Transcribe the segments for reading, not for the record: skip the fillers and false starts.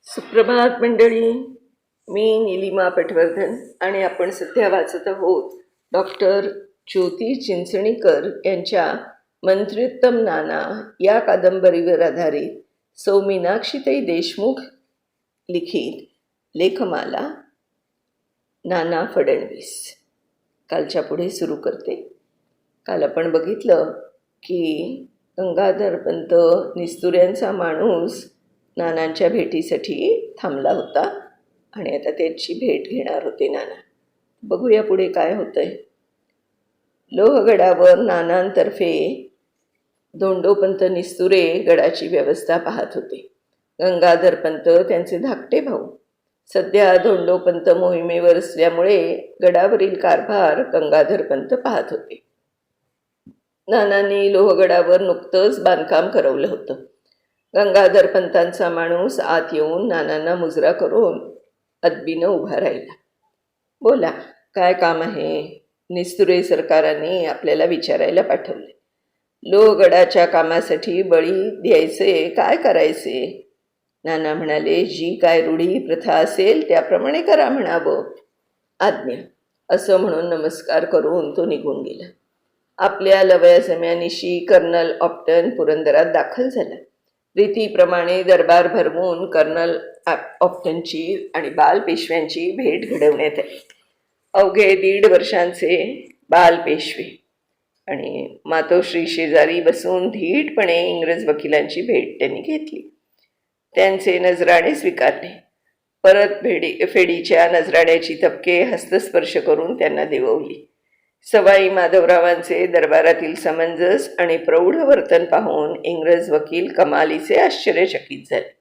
सुप्रभात मंडळी. मी निलिमा पटवर्धन आणि आपण सध्या वाचत आहोत डॉक्टर ज्योती चिंचणीकर यांच्या मंत्र्योत्तम नाना या कादंबरीवर आधारित सौ मीनाक्षीताई देशमुख लिखित लेखमाला नाना फडणवीस. कालच्या पुढे सुरू करते. काल आपण बघितलं की गंगाधर पंत निस्तुऱ्यांचा माणूस नानांच्या भेटीसाठी थांबला होता आणि आता त्याची भेट घेणार होते नाना. बघूया पुढे काय होतंय. लोहगडावर नानांतर्फे धोंडोपंत निस्तुरे गडाची व्यवस्था पाहत होते. गंगाधर पंत त्यांचे धाकटे भाऊ. सध्या धोंडोपंत मोहिमेवर असल्यामुळे गडावरील कारभार गंगाधर पंत पाहत होते. नानांनी लोहगडावर नुकतंच बांधकाम करवलं होतं. गंगाधर पंतांचा माणूस आत येऊन नानांना मुजरा करून अदबीनं उभा राहिला. बोला, काय काम आहे? निस्तुरे सरकाराने आपल्याला विचारायला पाठवले. लोहगडाच्या कामासाठी बळी द्यायचे, काय करायचे? नाना म्हणाले, जी काय रूढी प्रथा असेल त्याप्रमाणे करा म्हणावं. आज्ञा, असं म्हणून नमस्कार करून तो निघून गेला. आपल्या लवयासम्यानिशी कर्नल ऑप्टन पुरंदरात दाखल झाला. रीतीप्रमाणे दरबार भरवून कर्नल ऑप्टनची आणि बालपेशव्यांची भेट घडवण्यात आली. अवघे 1.5 वर्षांचे बालपेशवे आणि मातोश्री शेजारी बसून धीटपणे इंग्रज वकिलांची भेट त्यांनी घेतली. त्यांचे नजराणे स्वीकारले. परत फेडीच्या नजराण्याची तपके हस्तस्पर्श करून त्यांना देववली. सवाई माधवरावांचे दरबारातील समंजस आणि प्रौढ वर्तन पाहून इंग्रज वकील कमालीचे आश्चर्यचकित झाले.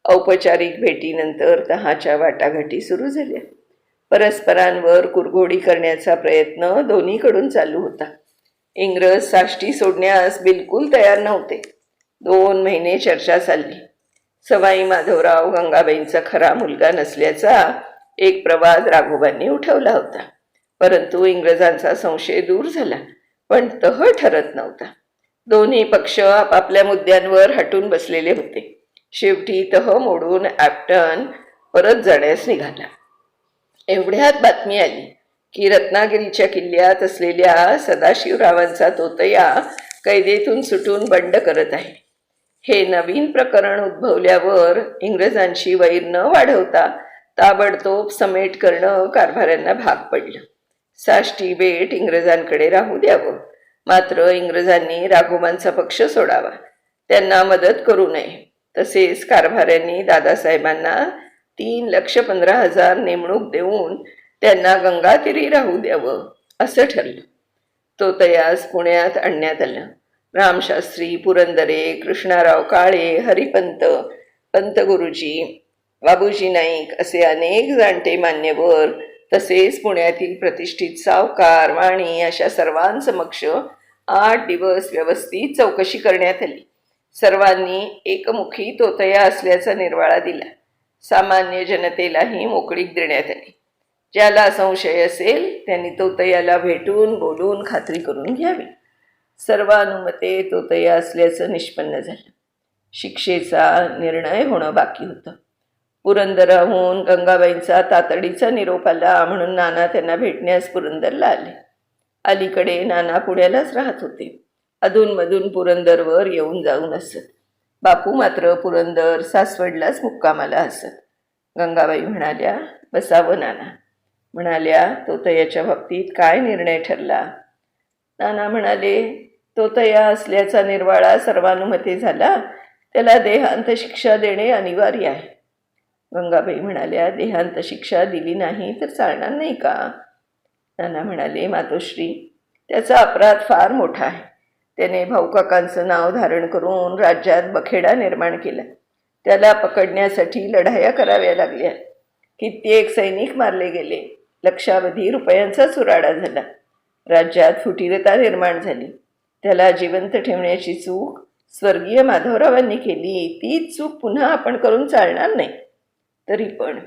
औपचारिक भेटीनंतर तहाच्या वाटाघाटी सुरू झाल्या. परस्परांवर कुरघोडी करण्याचा प्रयत्न दोन्हीकडून चालू होता. इंग्रज साष्टी सोडण्यास बिलकुल तयार नव्हते. 2 महिने चर्चा चालली. सवाई माधवराव गंगाबाईंचा खरा मुलगा नसल्याचा एक प्रवाद राघोबांनी उठवला होता. परंतु इंग्रजांचा संशय दूर झाला, पण तह ठरत नव्हता. दोन्ही पक्ष आपापल्या मुद्द्यांवर हटून बसलेले होते. शेवटी तह मोडून ॲप्टन परत जाण्यास निघाला. एवढ्यात बातमी आली की रत्नागिरीच्या किल्ल्यात असलेल्या सदाशिवरावांचा तोतया कैदेतून सुटून बंड करत आहे. हे नवीन प्रकरण उद्भवल्यावर इंग्रजांची वैर न वाढवता ताबडतोब समेट करणं कारभाऱ्यांना भाग पडलं. साष्टी बेट इंग्रजांकडे राहू द्यावं, मात्र इंग्रजांनी राघोबांचा पक्ष सोडावा, त्यांना मदत करू नये. तसेच कारभाऱ्यांनी दादासाहेबांना 3,15,000 नेमणूक देऊन त्यांना गंगातीरी राहू द्यावं असं ठरलं. तोतयास पुण्यात आणण्यात आलं. रामशास्त्री, पुरंदरे, कृष्णाराव काळे, हरिपंत, पंतगुरुजी, बाबूजी नाईक असे अनेक जाणते मान्यवर तसेच पुण्यातील प्रतिष्ठित सावकार, वाणी अशा सर्वांसमक्ष 8 दिवस व्यवस्थित चौकशी करण्यात आली. सर्वांनी एकमुखी तोतया असल्याचा निर्वाळा दिला. सामान्य जनतेलाही मोकळीक देण्यात आली. ज्याला संशय असेल त्यांनी तोतयाला भेटून बोलून खात्री करून घ्यावी. सर्वानुमते तोतया असल्याचं निष्पन्न झालं. शिक्षेचा निर्णय होणं बाकी होतं. पुरंदराहून गंगाबाईंचा तातडीचा निरोप आला म्हणून नाना त्यांना भेटण्यास पुरंदरला आले. अलीकडे नाना पुण्यालाच राहत होते. अधूनमधून पुरंदरवर येऊन जाऊन असत. बापू मात्र पुरंदर, सासवडलाच मुक्कामाला असत. गंगाबाई म्हणाल्या, बसावं नाना. म्हणाल्या, तोतयाच्या बाबतीत काय निर्णय ठरला? नाना म्हणाले, तोतया असल्याचा निर्वाळा सर्वानुमते झाला. त्याला देहांत शिक्षा देणे अनिवार्य आहे. गंगाबाई म्हणाल्या, देहांत शिक्षा दिली नाही तर चालणार नाही का? नाना म्हणाले, मातोश्री, त्याचा अपराध फार मोठा आहे. त्याने भाऊकाकांचं नाव धारण करून राज्यात बखेडा निर्माण केला. त्याला पकडण्यासाठी लढाया कराव्या लागल्या. कित्येक सैनिक मारले गेले. लक्षावधी रुपयांचा चुराडा झाला. राज्यात फुटीरता निर्माण झाली. त्याला जिवंत ठेवण्याची चूक स्वर्गीय माधवरावांनी केली. तीच चूक पुन्हा आपण करून चालणार नाही. तरी पण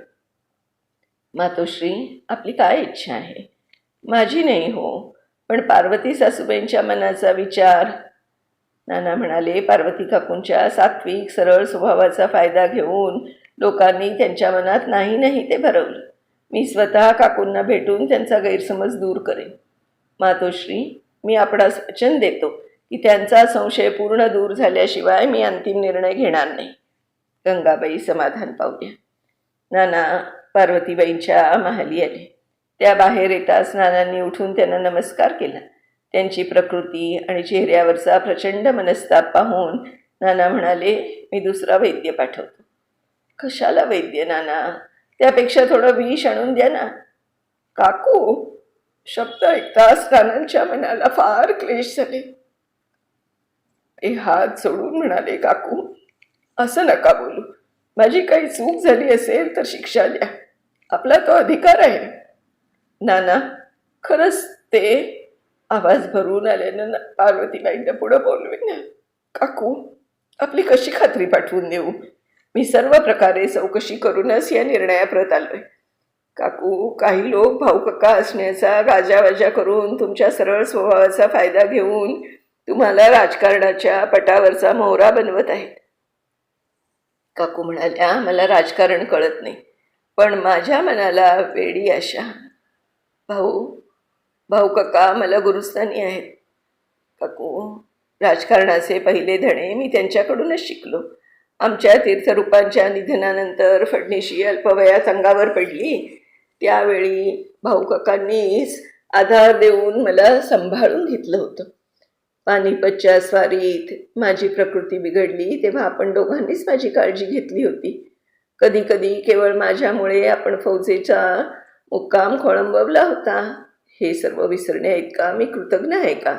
मातोश्री, आपली काय इच्छा आहे? माझी नाही हो, पण पार्वती सासूबाईंच्या मनाचा विचार. नाना म्हणाले, पार्वती काकूंच्या सात्विक सरळ स्वभावाचा फायदा घेऊन लोकांनी त्यांच्या मनात नाही नाही ते भरवलं. मी स्वतः काकूंना भेटून त्यांचा गैरसमज दूर करेन. मातोश्री, मी आपणास वचन देतो की त्यांचा संशय पूर्ण दूर झाल्याशिवाय मी अंतिम निर्णय घेणार नाही. गंगाबाई समाधान पावल्या. नाना पार्वतीबाईंच्या महाली आले. त्या बाहेर येताच नानांनी उठून त्यांना नमस्कार केला. त्यांची प्रकृती आणि चेहऱ्यावरचा प्रचंड मनस्ताप पाहून नाना म्हणाले, मी दुसरा वैद्य पाठवतो. कशाला वैद्य नाना? त्यापेक्षा थोडं विष आणून द्या ना. काकू, शब्द ऐकताच नानांच्या मनाला फार क्लेश झाले. ते हात सोडून म्हणाले, काकू असं नका बोलू. माझी काही चूक झाली असेल तर शिक्षा द्या. आपला तो अधिकार आहे. नाना, खरंच ते आवाज भरून आल्यानं पार्वतीबाईंना पुढं बोलवे ना. काकू, आपली कशी खात्री पाठवून देऊ? मी सर्व प्रकारे चौकशी करूनच या निर्णयाप्रत आलोय. काकू, काही लोक भाऊकक्का असण्याचा गाजावाजा करून तुमच्या सरळ स्वभावाचा फायदा घेऊन तुम्हाला राजकारणाच्या पटावरचा मोहरा बनवत आहेत. काकू म्हणाल्या, मला राजकारण कळत नाही, पण माझ्या मनाला वेडी आशा. भाऊकक्का मला गुरुस्थानी आहेत. काकू, राजकारणाचे पहिले धणे मी त्यांच्याकडूनच शिकलो. आमच्या तीर्थरूपांच्या निधनानंतर फडणीशी अल्पवयात अंगावर पडली. त्यावेळी भाऊकाकांनीच आधार देऊन मला सांभाळून घेतलं होतं. पानिपतच्या स्वारीत माझी प्रकृती बिघडली तेव्हा आपण दोघांनीच माझी काळजी घेतली होती. कधी कधी केवळ माझ्यामुळे आपण फौजेचा मुक्काम खोळंबवला होता. हे सर्व विसरण्या इतका मी कृतज्ञ आहे का?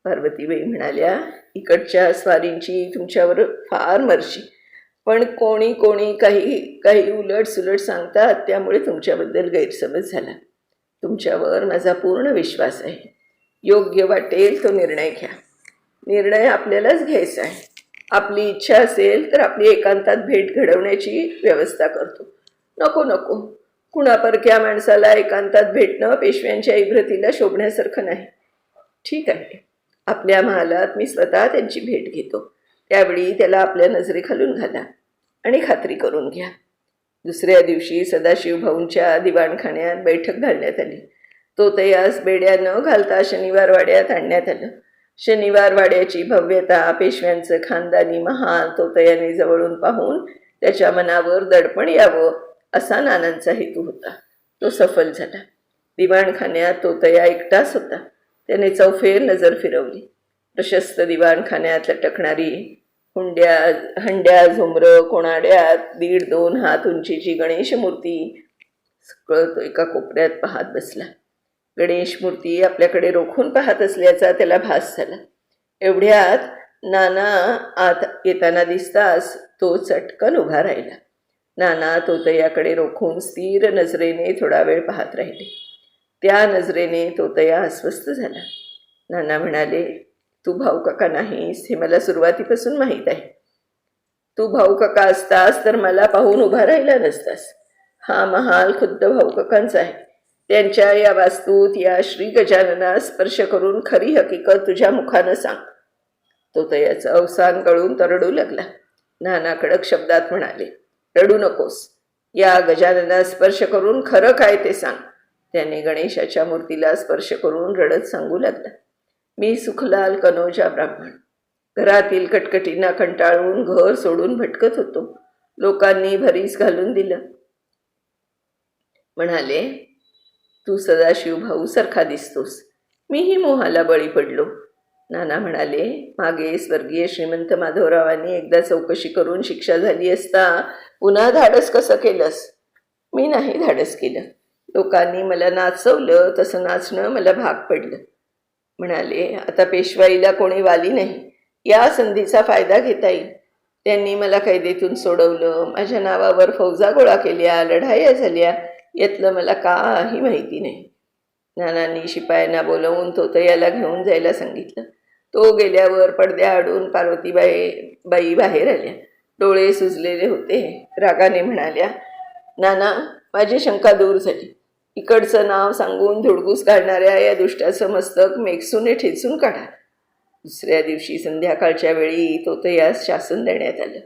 पार्वतीबाई म्हणाल्या, इकडच्या स्वारींची तुमच्यावर फार मर्जी, पण कोणी काही उलट सुलट सांगतात, त्यामुळे तुमच्याबद्दल गैरसमज झाला. तुमच्यावर माझा पूर्ण विश्वास आहे. योग्य वाटेल तो निर्णय घ्या. निर्णय आपल्यालाच घ्यायचा आहे. आपली इच्छा असेल तर आपली एकांतात भेट घडवण्याची व्यवस्था करतो. नको, कुणा परक्या माणसाला एकांतात भेटणं पेशव्यांच्या इब्रतीला शोभण्यासारखं नाही. ठीक आहे, आपल्या महालात मी स्वतः त्यांची भेट घेतो. त्यावेळी त्याला आपल्या नजरेखालून घाला आणि खात्री करून घ्या. दुसऱ्या दिवशी सदाशिव भाऊंच्या दिवाणखान्यात बैठक घालण्यात आली. तो तयास बेड्या न घालता शनिवार वाड्यात आणण्यात आलं. शनिवार वाड्याची भव्यता, पेशव्यांचं खानदानी महाल तोतयाने जवळून पाहून त्याच्या मनावर दडपण यावं असा नानांचा हेतू होता. तो सफल झाला. दिवाणखान्यात तोतया एकटाच होता. त्याने चौफेर नजर फिरवली. प्रशस्त दिवाणखान्यात लटकणारी हंड्या झुमरं कोणाड्यात 1.5-2 हात उंचीची गणेश मूर्ती सगळं तो एका कोपऱ्यात पाहत बसला. गणेश मूर्ती आपल्याकडे रोखून पाहत असल्याचा त्याला भास झाला. एवढ्यात नाना आत येताना दिसताच तो चटकन उभा राहिला. नाना तोतयाकडे रोखून स्थिर नजरेने थोडा वेळ पाहत राहिले. त्या नजरेने तोतया अस्वस्थ झाला. नाना म्हणाले, तू भाऊकाका नाहीस हे मला सुरुवातीपासून माहीत आहे. तू भाऊकाका असतास तर मला पाहून उभा राहिला नसतास. हा महाल खुद्द भाऊकाकांचा आहे. त्यांच्या या वास्तूत या श्री गजाननास स्पर्श करून खरी हकीकत तुझ्या मुखानं सांग. तोतयाचं अवसान गळून तरडू लागला. नाना कडक शब्दात म्हणाले, रडू नकोस. या गजाननास स्पर्श करून खरं काय ते सांग. त्याने गणेशाच्या मूर्तीला स्पर्श करून रडत सांगू लागला, मी सुखलाल कनोजा ब्राह्मण. घरातील कटकटींना कंटाळून घर सोडून भटकत होतो. लोकांनी भरीस घालून दिलं. म्हणाले, तू सदाशिव भाऊ सारखा दिसतोस. मीही मोहाला बळी पडलो. नाना म्हणाले, मागे स्वर्गीय श्रीमंत माधवरावांनी एकदा चौकशी करून शिक्षा झाली असता पुन्हा धाडस कसं केलंस? मी नाही धाडस केलं. लोकांनी मला नाचवलं, तसं नाचणं मला भाग पडलं. म्हणाले, आता पेशवाईला कोणी वाली नाही. या संधीचा फायदा घेता येईल. त्यांनी मला कैदेतून सोडवलं. माझ्या नावावर फौजा गोळा केल्या, लढाया झाल्या. यातलं मला काही माहिती नाही. नानांनी शिपायांना बोलवून तोतयाला घेऊन जायला सांगितलं. तो गेल्यावर पडद्याआडून पार्वतीबाई बाहेर आल्या. डोळे सुजलेले होते. रागाने म्हणाल्या, नाना, माझी शंका दूर झाली. इकडचं नाव सांगून धुडगूस घालणाऱ्या या दुष्टाचं मस्तक मेकसूने ठेचून काढा. दुसऱ्या दिवशी संध्याकाळच्या वेळी तोतयास शासन देण्यात आलं.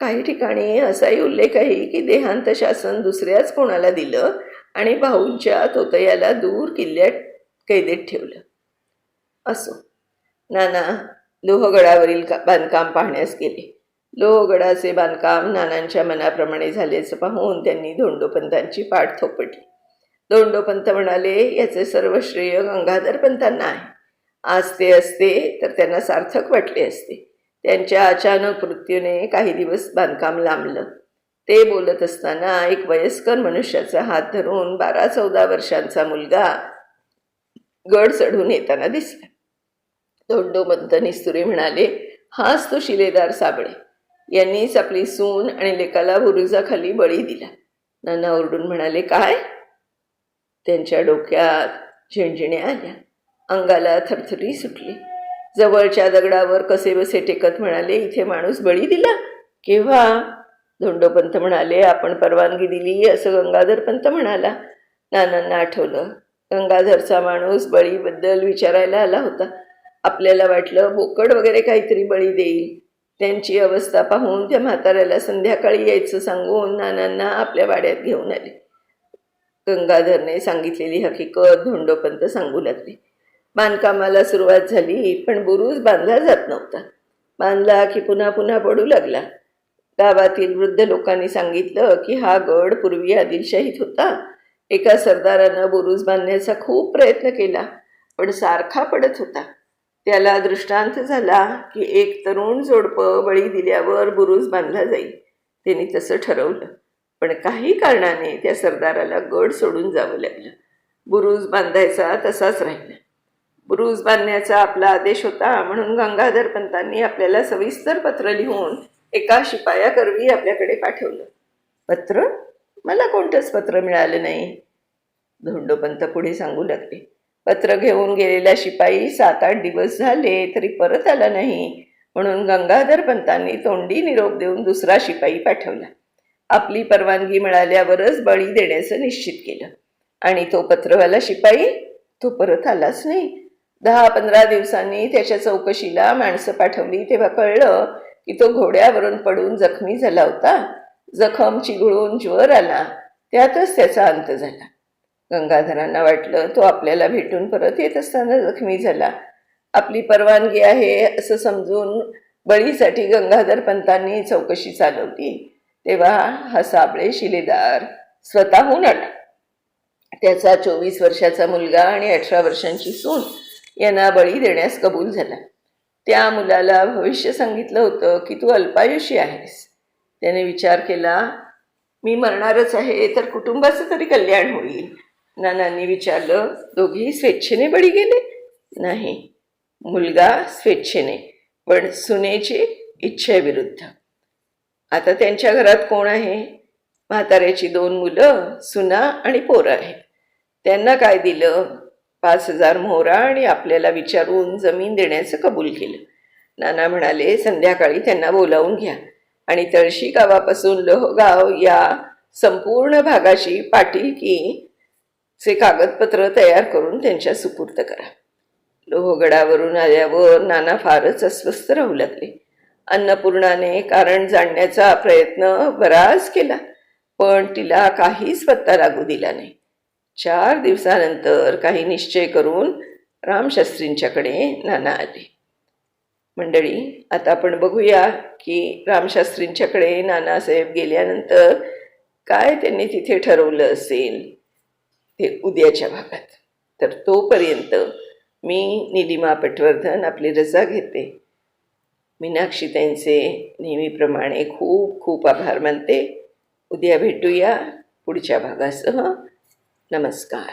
काही ठिकाणी असाही उल्लेख आहे की देहांत शासन दुसऱ्याच कोणाला दिलं आणि भाऊंच्या तोतयाला दूर किल्ल्यात कैदेत ठेवलं. असो, नाना लोहगडावरील बांधकाम पाहण्यास गेले. लोहगडाचे बांधकाम नानांच्या मनाप्रमाणे झाल्याचं पाहून त्यांनी धोंडोपंतांची पाठ थोपटली. धोंडोपंत म्हणाले, याचे सर्व श्रेय गंगाधर पंतांना आहे. आज ते असते तर त्यांना सार्थक वाटले असते. त्यांच्या अचानक मृत्यूने काही दिवस बांधकाम लांबलं. ते बोलत असताना एक वयस्कर मनुष्याचा हात धरून 12-14 वर्षांचा मुलगा गड चढून येताना दिसला. धोंडोपंत निस्तुरे म्हणाले, हाच तो शिलेदार साबळे. यांनीच आपली सून आणि लेकाला बुरुजाखाली बळी दिला. नाना ओरडून म्हणाले, काय? त्यांच्या डोक्यात झिणझिण्या आल्या, अंगाला थरथरी सुटली. जवळच्या दगडावर कसेबसे टेकत म्हणाले, इथे माणूस बळी दिला? केव्हा? धोंडोपंत म्हणाले, आपण परवानगी दिली असं गंगाधर पंत म्हणाला. नानांना आठवलं, गंगाधरचा माणूस बळीबद्दल विचारायला आला होता. आपल्याला वाटलं बोकड वगैरे काहीतरी बळी देईल. त्यांची अवस्था पाहून त्या म्हाताऱ्याला संध्याकाळी यायचं सांगून नानांना आपल्या वाड्यात घेऊन आले. गंगाधरने सांगितलेली हकीकत धोंडोपंत सांगू लागले. बांधकामाला सुरुवात झाली, पण बुरुज बांधला जात नव्हता. बांधला की पुन्हा पुन्हा पडू लागला. गावातील वृद्ध लोकांनी सांगितलं की हा गड पूर्वी आदिलशाहीत होता. एका सरदारानं बुरुज बांधण्याचा खूप प्रयत्न केला, पण सारखा पडत होता. त्याला दृष्टांत झाला की एक तरुण जोडपं बळी दिल्यावर बुरुज बांधला जाईल. त्यांनी तसं ठरवलं, पण काही कारणाने त्या सरदाराला गड सोडून जावं लागलं. बुरुज बांधायचा तसाच राहिला. बुरुज बांधण्याचा आपला आदेश होता म्हणून गंगाधर पंतांनी आपल्याला सविस्तर पत्र लिहून एका शिपायाकरवी आपल्याकडे पाठवलं. पत्र? मला कोणतंच पत्र मिळालं नाही. धोंडोपंत पुढे सांगू लागले. पत्र घेऊन गेलेला शिपाई 7-8 दिवस झाले तरी परत आला नाही, म्हणून गंगाधर पंतांनी तोंडी निरोप देऊन दुसरा शिपाई पाठवला. आपली परवानगी मिळाल्यावरच बळी देण्याचं निश्चित केलं. आणि तो पत्रवाला शिपाई तो परत आलाच नाही. 10-15 दिवसांनी त्याच्या चौकशीला माणसं पाठवली तेव्हा कळलं की तो घोड्यावरून पडून जखमी झाला होता. जखम चिघळून ज्वर आला, त्यातच त्याचा अंत झाला. गंगाधरांना वाटलं तो आपल्याला भेटून परत येत असताना जखमी झाला. आपली परवानगी आहे असं समजून बळीसाठी गंगाधर पंतांनी चौकशी चालवली. तेव्हा हा साबळे शिलेदार स्वतःहून आला. त्याचा 24 वर्षाचा मुलगा आणि 18 वर्षांची सून यांना बळी देण्यास कबूल झाला. त्या मुलाला भविष्य सांगितलं होतं की तू अल्पायुषी आहेस. त्याने विचार केला, मी मरणारच आहे तर कुटुंबाचं तरी कल्याण होईल. नानांनी विचारलं, दोघेही स्वेच्छेने बळी गेले? नाही, मुलगा स्वेच्छेने, पण सुनेची इच्छेविरुद्ध. आता त्यांच्या घरात कोण आहे? म्हाताऱ्याची 2 मुलं, सुना आणि पोरं आहेत. त्यांना काय दिलं? 5,000 मोहरा आणि आपल्याला विचारून जमीन देण्याचं कबूल केलं. नाना म्हणाले, संध्याकाळी त्यांना बोलावून घ्या आणि तळशी गावापासून लोहगाव या संपूर्ण भागाशी पाटीलकीचे कागदपत्र तयार करून त्यांच्या सुपूर्द करा. लोहगडावरून आल्यावर नाना फारच अस्वस्थ राहू लागले. अन्नपूर्णाने कारण जाणण्याचा प्रयत्न बराच केला, पण तिला काहीच पत्ता लागू दिला नाही. 4 दिवसानंतर काही निश्चय करून रामशास्त्रींच्याकडे नाना आले. मंडळी, आता आपण बघूया की रामशास्त्रींच्याकडे नानासाहेब गेल्यानंतर काय त्यांनी तिथे ठरवलं असेल ते उद्याच्या भागात. तर तोपर्यंत मी नीलिमा पटवर्धन आपली रजा घेते. मीनाक्षीताईंचे नेहमीप्रमाणे खूप खूप आभार मानते. उद्या भेटूया पुढच्या भागासह. नमस्कार.